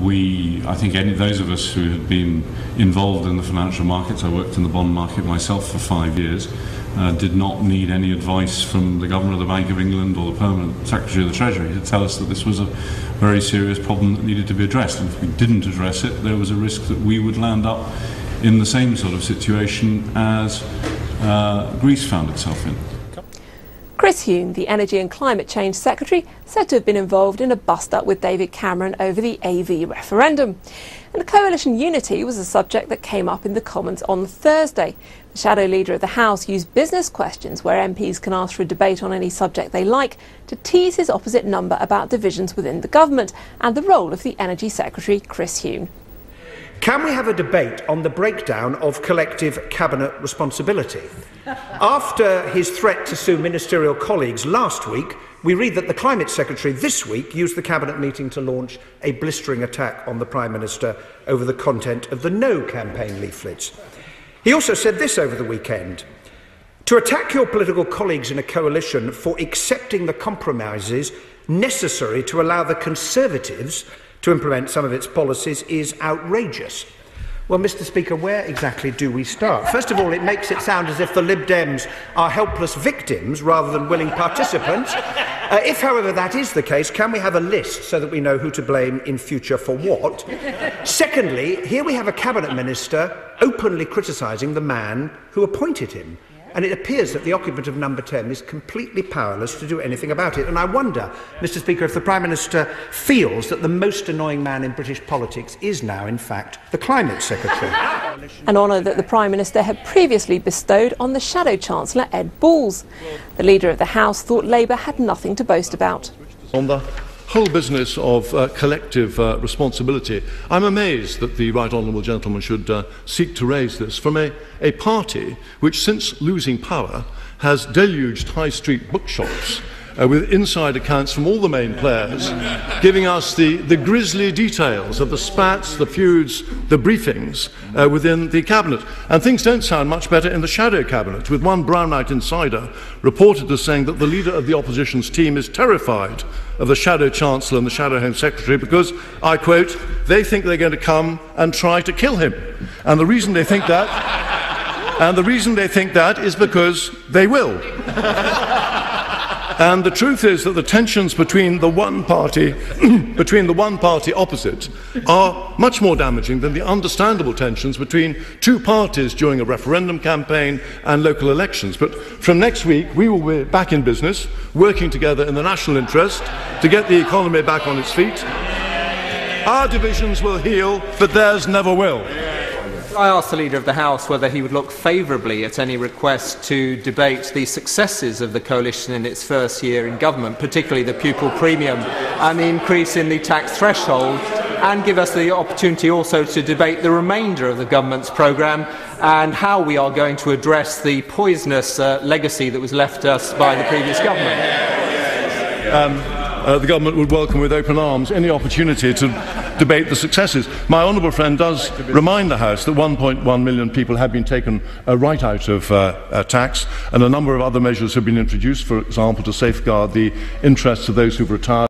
I think those of us who had been involved in the financial markets, I worked in the bond market myself for 5 years, did not need any advice from the Governor of the Bank of England or the Permanent Secretary of the Treasury to tell us that this was a very serious problem that needed to be addressed. And if we didn't address it, there was a risk that we would land up in the same sort of situation as Greece found itself in. Chris Huhne, the Energy and Climate Change Secretary, said to have been involved in a bust-up with David Cameron over the AV referendum. And coalition unity was a subject that came up in the Commons on Thursday. The shadow leader of the House used business questions, where MPs can ask for a debate on any subject they like, to tease his opposite number about divisions within the government and the role of the Energy Secretary, Chris Huhne. Can we have a debate on the breakdown of collective cabinet responsibility? After his threat to sue ministerial colleagues last week, we read that the Climate Secretary this week used the cabinet meeting to launch a blistering attack on the Prime Minister over the content of the No campaign leaflets. He also said this over the weekend: to attack your political colleagues in a coalition for accepting the compromises necessary to allow the Conservatives to implement some of its policies is outrageous. Well, Mr. Speaker, where exactly do we start? First of all, it makes it sound as if the Lib Dems are helpless victims rather than willing participants. If, however, that is the case, can we have a list so that we know who to blame in future for what? Secondly, here we have a cabinet minister openly criticising the man who appointed him. And it appears that the occupant of number 10 is completely powerless to do anything about it. And I wonder, Mr. Speaker, if the Prime Minister feels that the most annoying man in British politics is now, in fact, the Climate Secretary. An honour that the Prime Minister had previously bestowed on the Shadow Chancellor, Ed Balls. The Leader of the House thought Labour had nothing to boast about. On the whole business of collective responsibility, I'm amazed that the Right Honourable Gentleman should seek to raise this from a party which, since losing power, has deluged high street bookshops with inside accounts from all the main players, giving us the grisly details of the spats, the feuds, the briefings within the cabinet. And things don't sound much better in the shadow cabinet, with one Brownite insider reported as saying that the leader of the opposition's team is terrified of the Shadow Chancellor and the Shadow Home Secretary because, I quote, they think they're going to come and try to kill him. And the reason they think that, is because they will. And the truth is that the tensions between the one party opposite are much more damaging than the understandable tensions between two parties during a referendum campaign and local elections. But from next week, we will be back in business, working together in the national interest to get the economy back on its feet. Our divisions will heal, but theirs never will. I asked the Leader of the House whether he would look favourably at any request to debate the successes of the coalition in its first year in government, particularly the pupil premium and the increase in the tax threshold, and give us the opportunity also to debate the remainder of the government's programme and how we are going to address the poisonous legacy that was left us by the previous government. The government would welcome with open arms any opportunity to debate the successes. My honourable friend does remind the House that 1.1 million people have been taken right out of tax, and a number of other measures have been introduced, for example, to safeguard the interests of those who have retired.